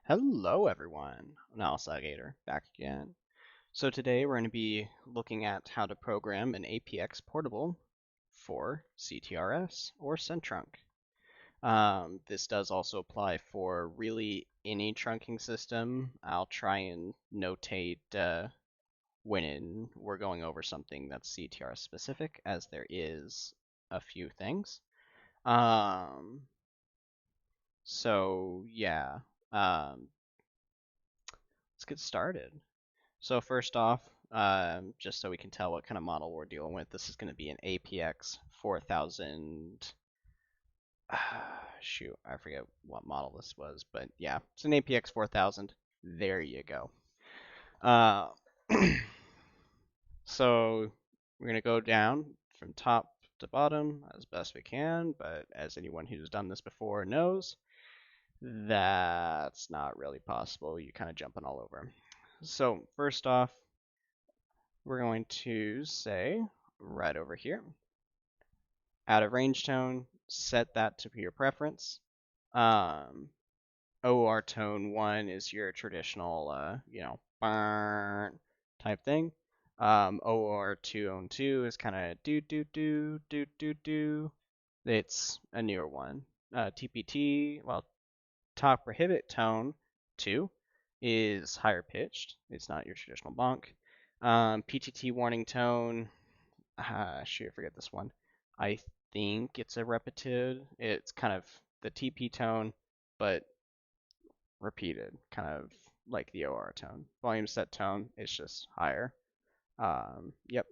Hello everyone, Gator back again. So today we're going to be looking at how to program an APX portable for CTRS or CENTRUNK. This does also apply for really any trunking system. I'll try and notate when we're going over something that's CTRS specific, as there is a few things. Um, so yeah, um, let's get started. So first off, just so we can tell what kind of model we're dealing with, this is going to be an APX 4000. Shoot, I forget what model this was, but yeah, it's an APX 4000. There you go. Uh, so we're going to go down from top to bottom as best we can, but as anyone who's done this before knows, that's not really possible. You're kind of jumping all over. So first off, we're going to say right over here, out of range tone, set that to your preference. OR tone 1 is your traditional, type thing. OR tone 2 is kind of do do do do do do. It's a newer one. TPT, well, top prohibit tone 2 is higher pitched. It's not your traditional bonk. PTT warning tone, shoot, I forget this one. I think it's a repeated. It's kind of the TP tone, but repeated, kind of like the OR tone. Volume set tone is just higher. Yep.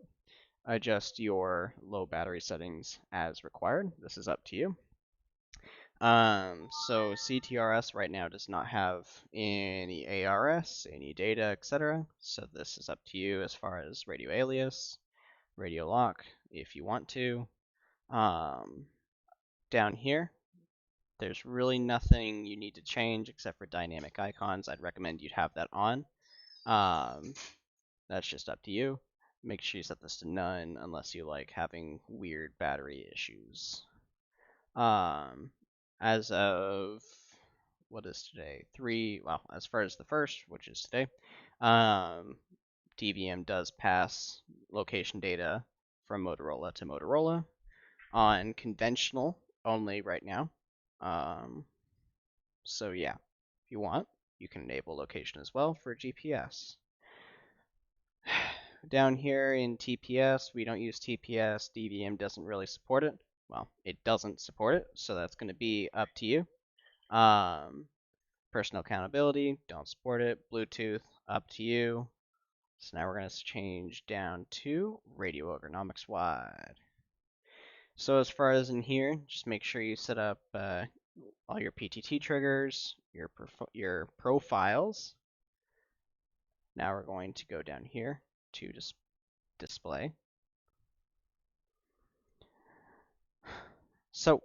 Adjust your low battery settings as required. This is up to you. So CTRS right now does not have any ARS, any data, etc. So this is up to you as far as radio alias, radio lock, if you want to. Down here, there's really nothing you need to change except for dynamic icons. I'd recommend you'd have that on. That's just up to you. Make sure you set this to none unless you like having weird battery issues. As of what is today? Well, as far as the first, which is today, DVM does pass location data from Motorola to Motorola on conventional only right now. So yeah, if you want, you can enable location as well for GPS. Down here in TPS, we don't use TPS. DVM doesn't really support it. Well, it doesn't support it, so that's going to be up to you. Personal accountability, don't support it. Bluetooth, up to you. So now we're going to change down to radio ergonomics wide. So as far as in here, just make sure you set up all your PTT triggers, your profiles. Now we're going to go down here to display. So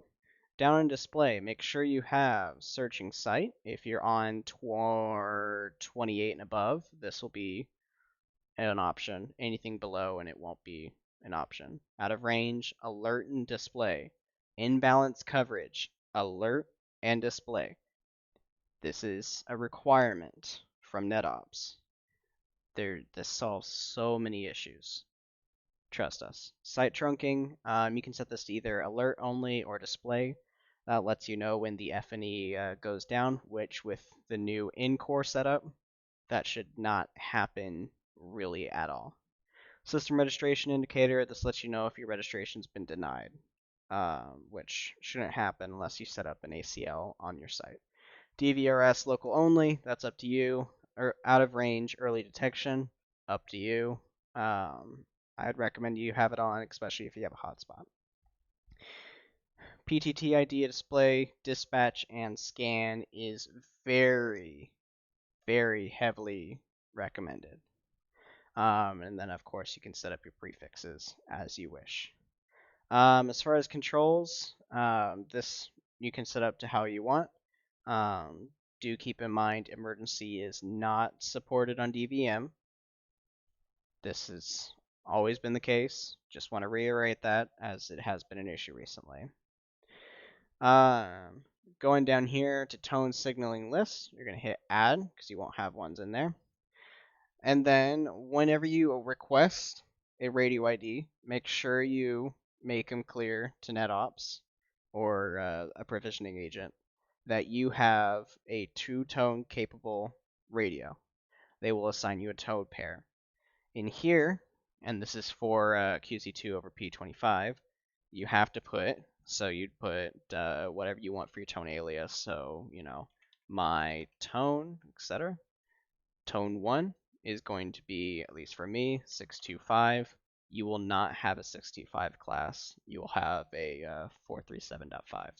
down in display, make sure you have searching site. If you're on 28 and above, this will be an option. Anything below and it won't be an option. Out of range, alert and display. Imbalance coverage, alert and display. This is a requirement from NetOps. This solves so many issues. Trust us. Site trunking, you can set this to either alert only or display. That lets you know when the F&E goes down, which with the new in-core setup, that should not happen really at all. System registration indicator, this lets you know if your registration's been denied, which shouldn't happen unless you set up an ACL on your site. DVRS local only, that's up to you. Or out of range early detection, up to you. I'd recommend you have it on, especially if you have a hotspot. PTT ID display, dispatch, and scan is very, very heavily recommended. And then, of course, you can set up your prefixes as you wish. As far as controls, this you can set up to how you want. Do keep in mind emergency is not supported on DVM. This has always been the case. Just want to reiterate that as it has been an issue recently. Going down here to tone signaling list, you're going to hit add because you won't have ones in there. And then whenever you request a radio ID, make sure you make them clear to NetOps or a provisioning agent that you have a two-tone capable radio. They will assign you a tone pair. In here, and this is for QC2 over P25, you have to put, so you'd put whatever you want for your tone alias. So, my tone, etc. Tone 1 is going to be, at least for me, 625. You will not have a 625 class. You will have a 437.5.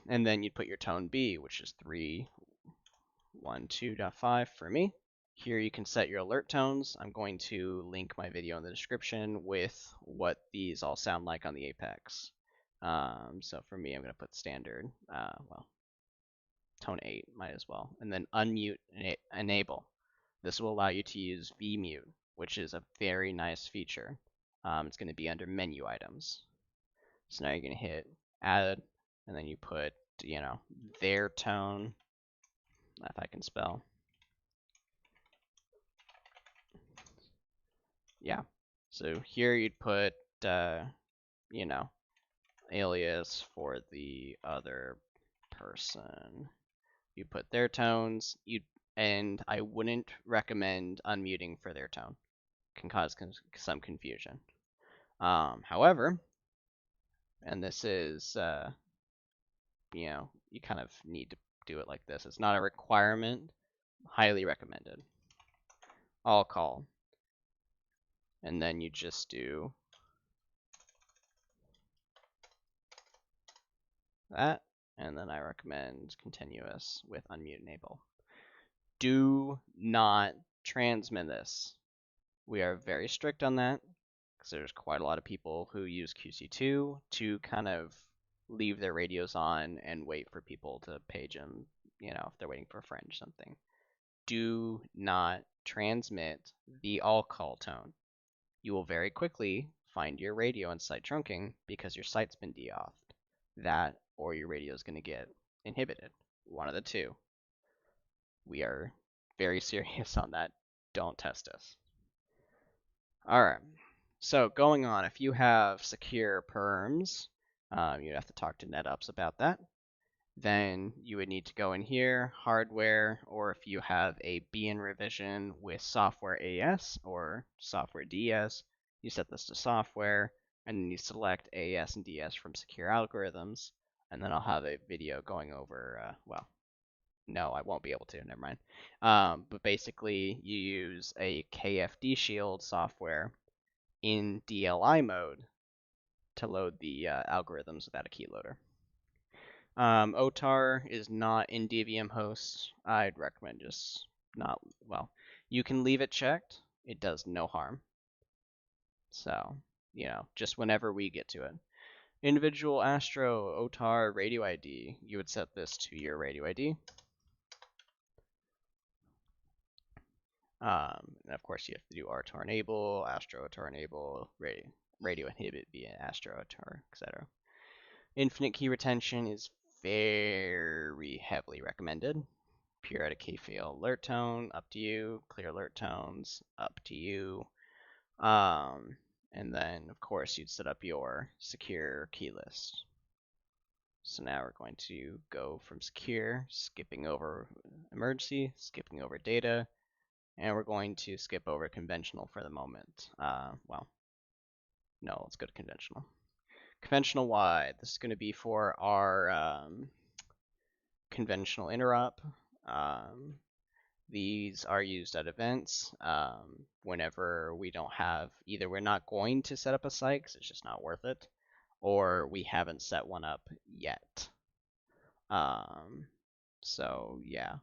And then you'd put your tone B, which is 312.5 for me. Here you can set your alert tones. I'm going to link my video in the description with what these all sound like on the APX. So for me, I'm going to put standard, tone 8, might as well. And then unmute enable. This will allow you to use vmute, which is a very nice feature. It's going to be under menu items. So now you're going to hit add, and then you put, their tone, if I can spell. Yeah. So here you'd put, alias for the other person. You put their tones, and I wouldn't recommend unmuting for their tone. Can cause some confusion. However, and this is, you kind of need to do it like this. It's not a requirement, highly recommended. All call. And then you just do that, and then I recommend continuous with unmute enable. Do not transmit this. We are very strict on that because there's quite a lot of people who use QC2 to kind of leave their radios on and wait for people to page them, if they're waiting for a friend or something. Do not transmit the all call tone. You will very quickly find your radio in site trunking because your site's been deauthed. That or your radio is going to get inhibited. One of the two. We are very serious on that. Don't test us. All right. So going on, if you have secure perms, you'd have to talk to NetOps about that. Then you would need to go in here, hardware, or if you have a BN revision with software AS or software DS, you set this to software, and then you select AS and DS from secure algorithms, and then I'll have a video going over, no, I won't be able to, never mind. But basically, you use a KFD shield software in DLI mode to load the algorithms without a keyloader. OTAR is not in DVM hosts. I'd recommend just not, you can leave it checked. It does no harm. So, just whenever we get to it. Individual Astro OTAR radio ID, you would set this to your radio ID. And of course, you have to do RTOR enable, Astro OTAR enable, radio inhibit via Astro OTAR, etc. Infinite key retention is very heavily recommended. Periodic key fail alert tone, up to you. Clear alert tones, up to you. And then, of course, you'd set up your secure key list. So now we're going to go from secure, skipping over emergency, skipping over data, and we're going to skip over conventional for the moment. No, let's go to conventional. Conventional wide, this is going to be for our conventional interrupt. These are used at events whenever we don't have, either we're not going to set up a site because it's just not worth it, or we haven't set one up yet. So yeah.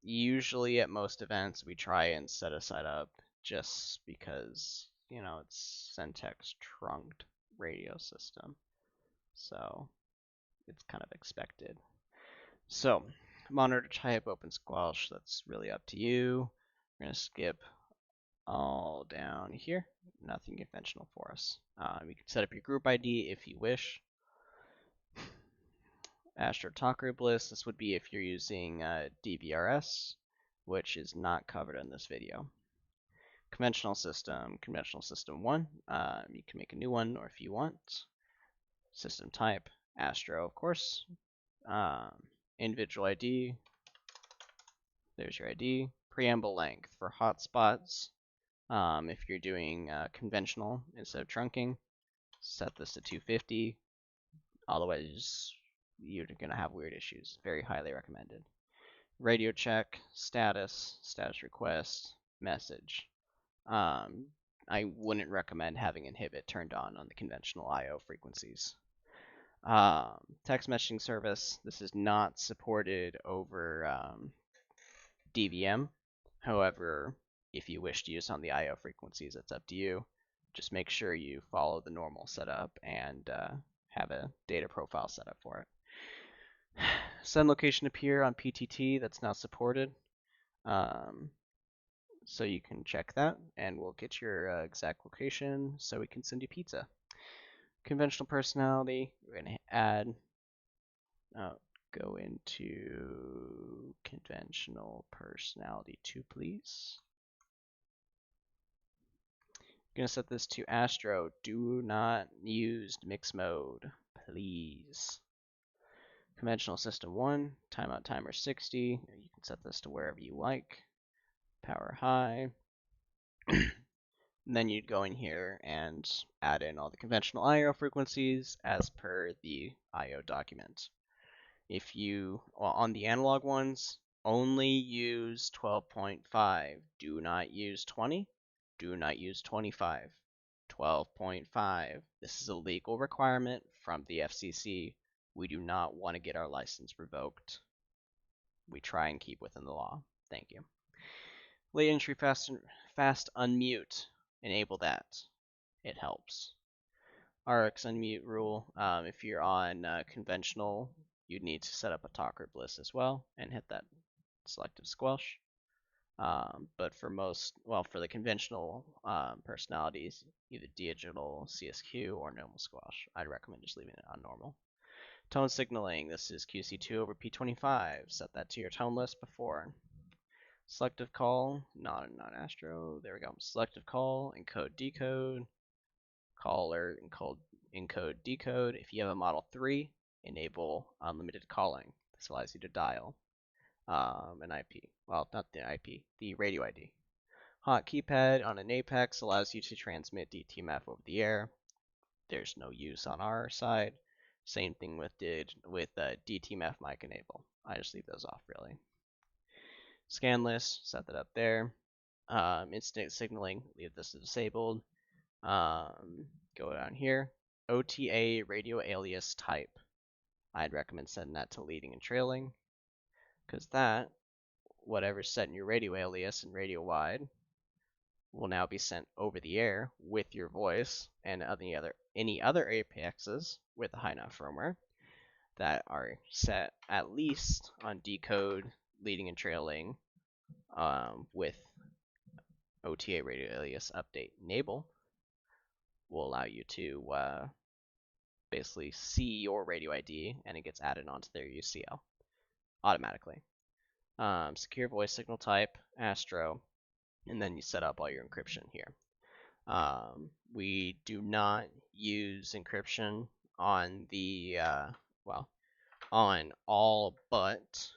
Usually at most events we try and set a site up just because, it's Centrunk's trunked radio system. So it's kind of expected. So monitor type open squelch, that's really up to you. We're going to skip all down here. Nothing conventional for us. You can set up your group ID if you wish. Astro talk group list. This would be if you're using DVRS, which is not covered in this video. Conventional system 1. You can make a new one, or if you want. System type, Astro, of course. Individual ID. There's your ID. Preamble length for hotspots. If you're doing conventional instead of trunking, set this to 250. Otherwise, you're going to have weird issues. Very highly recommended. Radio check, status request, message. I wouldn't recommend having inhibit turned on the conventional I/O frequencies. Text messaging service. This is not supported over DVM. However, if you wish to use on the I/O frequencies, it's up to you. Just make sure you follow the normal setup and have a data profile set up for it. Send location appear on PTT. That's not supported. So you can check that, and we'll get your exact location so we can send you pizza. Conventional personality. We're going to add. Go into conventional personality 2, please. I'm going to set this to Astro. Do not use mix mode, please. Conventional system 1, timeout timer 60. You can set this to wherever you like. Power high. And then you'd go in here and add in all the conventional I/O frequencies as per the I/O document. If you, on the analog ones, only use 12.5. Do not use 20. Do not use 25. 12.5. This is a legal requirement from the FCC. We do not want to get our license revoked. We try and keep within the law. Thank you. Late entry fast unmute. Enable that. It helps. RX unmute rule. If you're on conventional, you'd need to set up a talk group list as well and hit that selective squelch. But for for the conventional personalities, either digital, CSQ, or normal squelch, I'd recommend just leaving it on normal. Tone signaling, this is QC2 over P25. Set that to your tone list before. Selective call, not Astro, there we go. Selective call, encode, decode, call alert, encode, decode. If you have a Model 3, enable unlimited calling. This allows you to dial an IP. Well, not the IP, the radio ID. Hot keypad on an APX allows you to transmit DTMF over the air. There's no use on our side. Same thing with DTMF mic enable. I just leave those off really. Scan list, set that up there. Instant signaling, leave this disabled. Go down here. OTA radio alias type. I'd recommend setting that to leading and trailing, because that, whatever's set in your radio alias and radio wide, will now be sent over the air with your voice and any other APXs with a high enough firmware that are set at least on decode, leading and trailing, with OTA radio alias update enable, will allow you to basically see your radio ID and it gets added onto their UCL automatically. Secure voice signal type, Astro, and then you set up all your encryption here. We do not use encryption on the, on all but,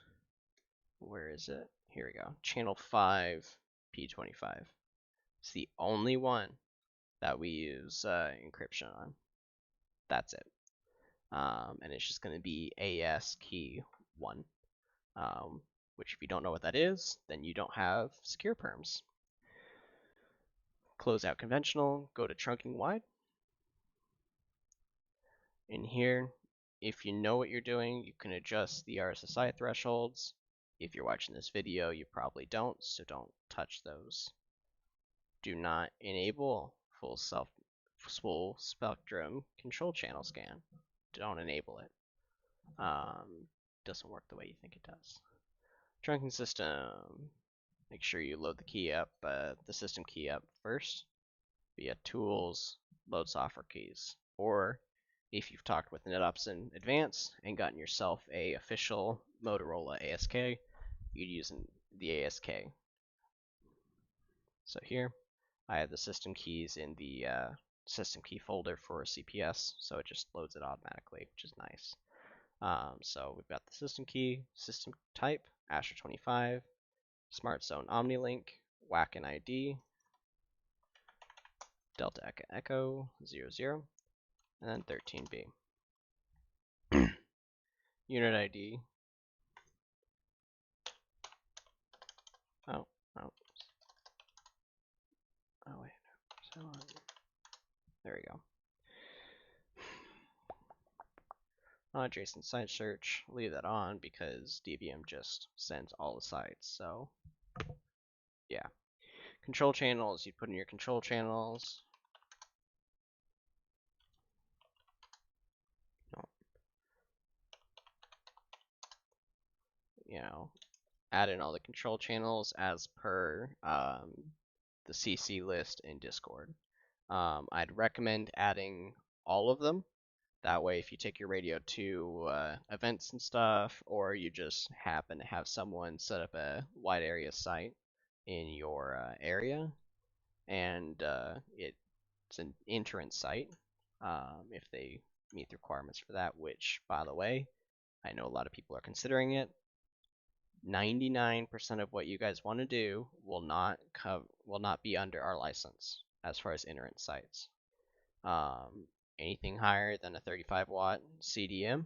where is it? Here we go. Channel 5, P25. It's the only one that we use encryption on. That's it. And it's just going to be AS key 1, which if you don't know what that is, then you don't have secure perms. Close out conventional, go to trunking wide. In here, if you know what you're doing, you can adjust the RSSI thresholds. If you're watching this video, you probably don't, so don't touch those. Do not enable full spectrum control channel scan. Don't enable it. Doesn't work the way you think it does. Trunking system. Make sure you load the system key up first via tools, load software keys. Or if you've talked with NetOps in advance and gotten yourself a official Motorola ASK, you'd use the ASK. So here, I have the system keys in the system key folder for CPS, so it just loads it automatically, which is nice. So we've got the system key, system type, Asher 25, Smart Zone OmniLink, WAC and ID, Delta Echo 00, and then 13B. Unit ID. Oh, wait. So, there we go. Adjacent site search, leave that on because DBM just sends all the sites. So, yeah. Control channels, you put in your control channels. You know, add in all the control channels as per the CC list in Discord. I'd recommend adding all of them. That way, if you take your radio to events and stuff, or you just happen to have someone set up a wide area site in your area, and it's an entrance site, if they meet the requirements for that, which, by the way, I know a lot of people are considering it. 99% of what you guys want to do will not be under our license as far as entrance sites. Anything higher than a 35 watt CDM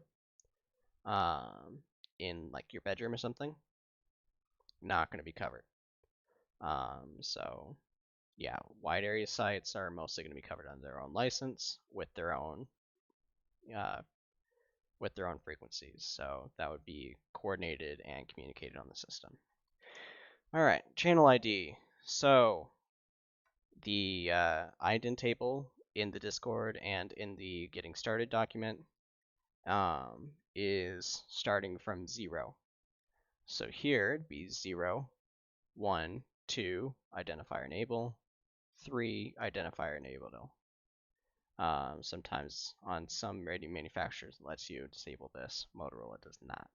in like your bedroom or something, not going to be covered. So yeah, wide area sites are mostly going to be covered under their own license with their own frequencies. So that would be coordinated and communicated on the system. All right, channel ID. So the ident table in the Discord and in the getting started document is starting from 0. So here it'd be 0, 1, 2, identifier enable, 3, identifier enable. Sometimes on some radio manufacturers it lets you disable this. Motorola does not.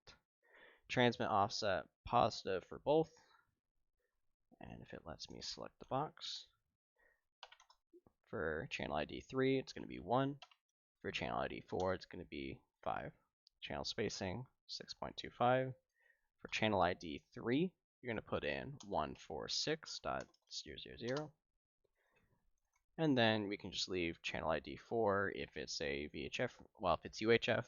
Transmit offset positive for both. And if it lets me select the box. For channel ID 3, it's going to be 1. For channel ID 4, it's going to be 5. Channel spacing, 6.25. For channel ID 3, you're going to put in 146.000. And then we can just leave channel ID 4 if it's a VHF, well, if it's UHF,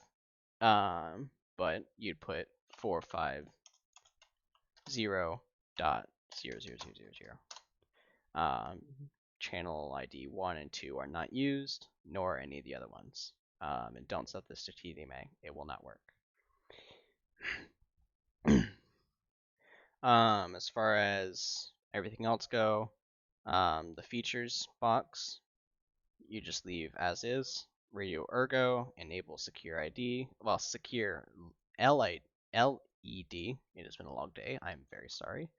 but you'd put 450.00000. Channel ID 1 and 2 are not used, nor any of the other ones. And don't set this to TDMA, it will not work. As far as everything else go, the features box, you just leave as is. Radio ergo, enable secure ID. Well, secure LED. It has been a long day. I'm very sorry.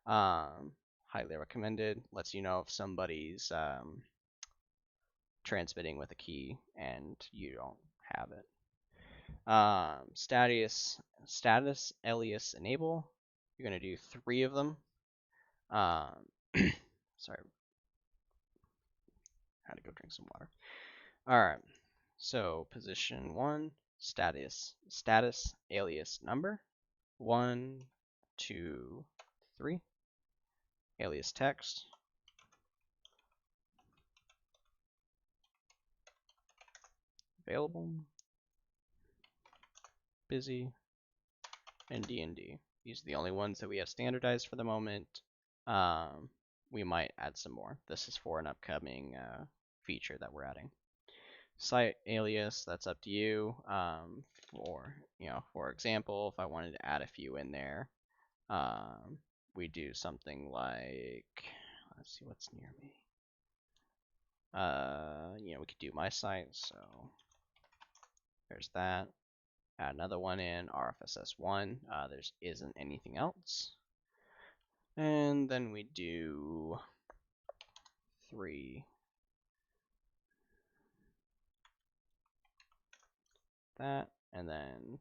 Highly recommended. Lets you know if somebody's transmitting with a key and you don't have it. Status alias enable. You're going to do 3 of them. Sorry. Had to go drink some water. Alright. So position 1, status alias number. 1, 2, 3. Alias text. Available. Busy. And D&D. These are the only ones that we have standardized for the moment. We might add some more. This is for an upcoming feature that we're adding. Site alias, that's up to you. For example, if I wanted to add a few in there, we do something like, let's see what's near me. We could do my site, so there's that. Add another one in, RFSS1. There isn't anything else. And then we do 3. that, and then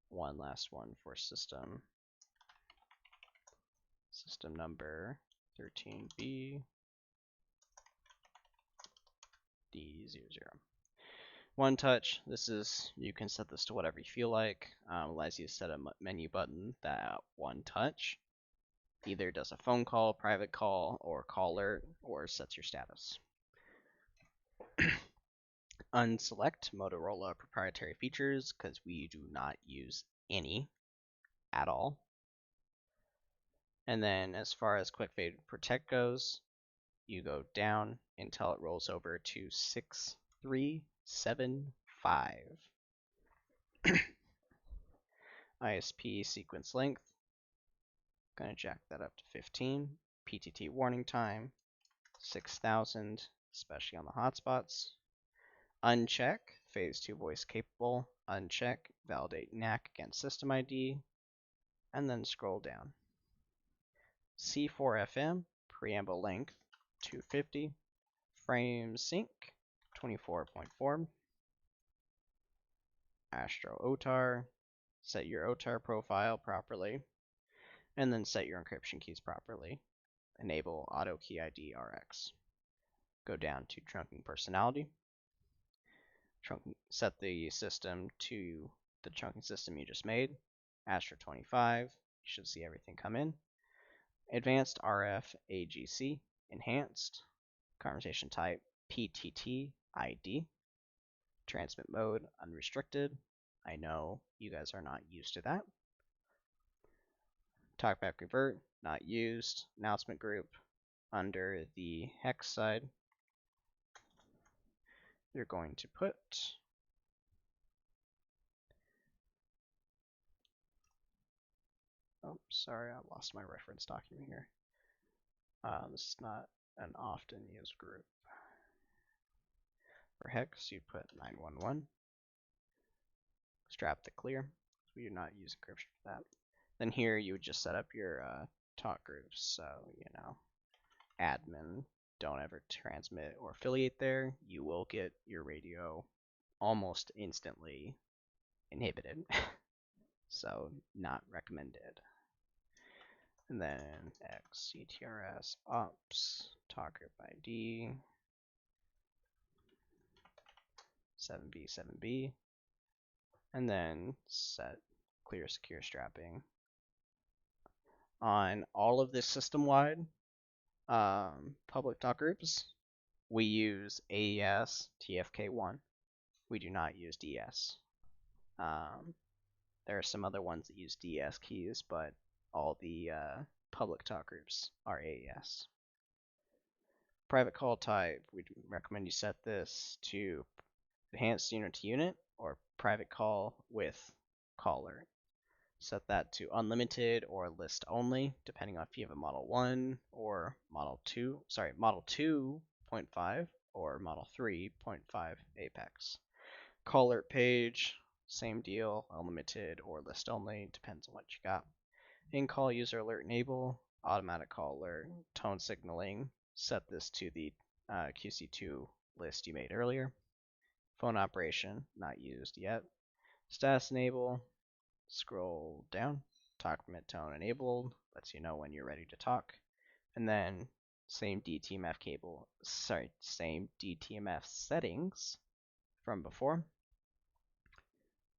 one last one for system number 13B D00. One touch, this is, you can set this to whatever you feel like. Allows you to set a menu button that one touch either does a phone call, private call, or call alert, or sets your status. Unselect Motorola proprietary features because we do not use any at all. And then as far as quick fade protect goes, you go down until it rolls over to 6375. ISP sequence length, gonna jack that up to 15. PTT warning time, 6000, especially on the hotspots. Uncheck phase 2 voice capable. Uncheck validate NAC against system ID, and then scroll down. C4FM preamble length 250. Frame sync 24.4. Astro OTAR. Set your OTAR profile properly, and then set your encryption keys properly. Enable auto key ID RX. Go down to trunking personality. Set the system to the trunking system you just made. Astro 25. You should see everything come in. Advanced RF AGC. Enhanced. Conversation type PTT ID. Transmit mode unrestricted. I know you guys are not used to that. Talkback revert, not used. Announcement group, under the hex side, you're going to put oh, sorry, I lost my reference document here. This is not an often used group. For hex, you put 911. Strap to clear. We do not use encryption for that. Then here you would just set up your talk groups. So, you know, admin, don't ever transmit or affiliate there. You will get your radio almost instantly inhibited. So, not recommended. And then X, CTRS, ops, talk group ID, 7B, 7B, and then set clear secure strapping. On all of this system-wide public talk groups, we use AES TFK1. We do not use DS. There are some other ones that use DS keys, but all the public talk groups are AES. Private call type, we recommend you set this to enhanced unit to unit or private call with caller. Set that to unlimited or list only, depending on if you have a Model 1 or Model 2, Model 2.5 or Model 3.5 APX. Call alert page, same deal, unlimited or list only, depends on what you got. In-call user alert enable, automatic call alert, tone signaling, set this to the QC2 list you made earlier. Phone operation, not used yet. Status enable, scroll down, talk mid tone enabled, lets you know when you're ready to talk. And then same DTMF same DTMF settings from before.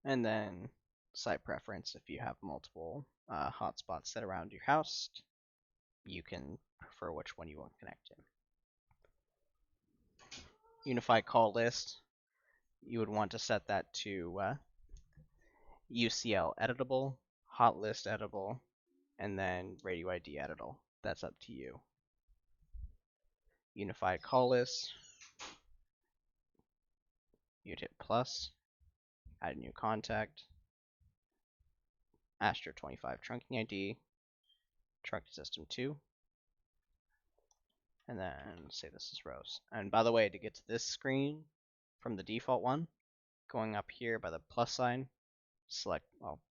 And then site preference, if you have multiple hotspots set around your house, you can prefer which one you want to connect to. Unified call list, you would want to set that to UCL editable, hot list editable, and then radio ID editable. That's up to you. Unified call list, you'd hit plus, add a new contact, Astro 25 trunking ID, trunking system 2, and then say this is Rose. And by the way, to get to this screen from the default one, going up here by the plus sign,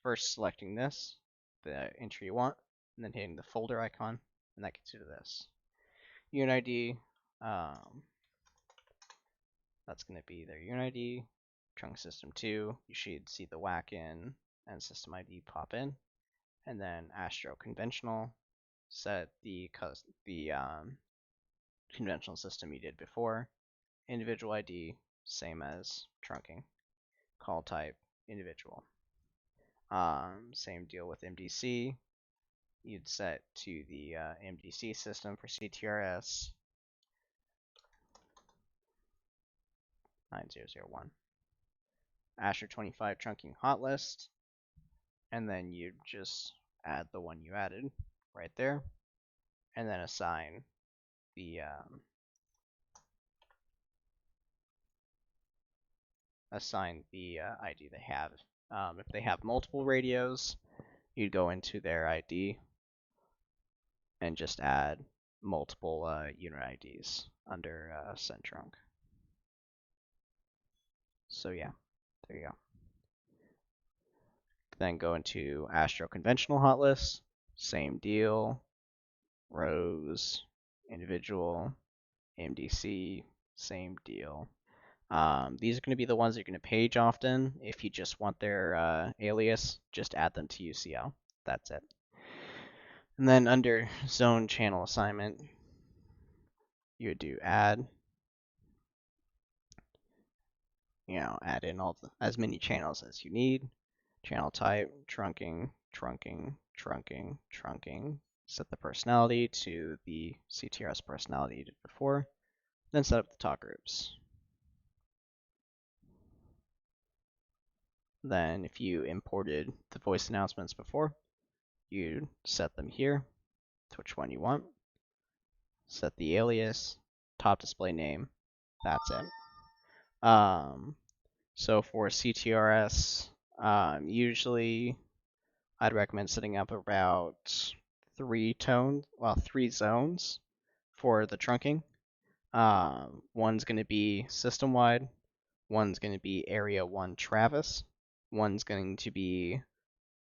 first selecting this, the entry you want, and then hitting the folder icon, and that gets you to this. Unit ID, that's going to be their unit ID, trunk system 2, you should see the whack in and system ID pop in. And then Astro conventional, set the conventional system you did before. Individual ID, same as trunking. Call type, individual. Same deal with MDC. You'd set to the MDC system for CTRS 9001. Asher 25 trunking hot list, and then you'd just add the one you added right there, and then assign the ID they have. If they have multiple radios, you'd go into their ID and just add multiple unit IDs under CENTRUNK. So yeah, there you go. Then go into Astro conventional hot list, same deal, rows, individual, MDC, same deal. These are going to be the ones you're going to page often. If you just want their alias, just add them to UCL. That's it. And then under zone channel assignment, you would do add. Add in as many channels as you need. Channel type, trunking, trunking, trunking, trunking. Set the personality to the CTRS personality you did before. Then set up the talk groups. Then if you imported the voice announcements before, you set them here to which one you want. Set the alias, top display name. That's it. So for CTRS, usually I'd recommend setting up about 3 zones for the trunking. One's going to be system-wide, one's going to be Area 1 Travis, one's going to be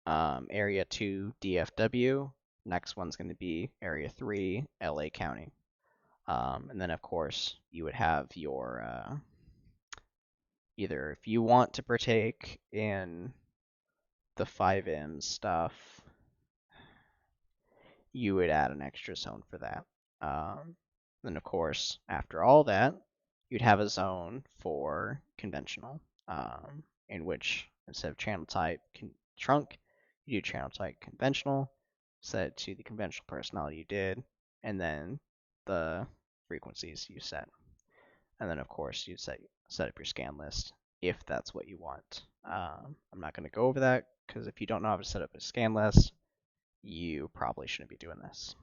Area 2 DFW, next one's going to be Area 3 LA County. And then, of course, you would have your either if you want to partake in the 5M stuff, you would add an extra zone for that. Then, of course, after all that, you'd have a zone for conventional, in which instead of channel type trunk, you do channel type conventional, set it to the conventional personality you did, and then the frequencies you set. And then, of course, you set up your scan list if that's what you want. I'm not going to go over that because if you don't know how to set up a scan list, you probably shouldn't be doing this.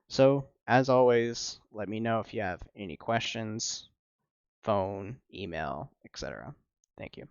So, as always, let me know if you have any questions, phone, email, etc. Thank you.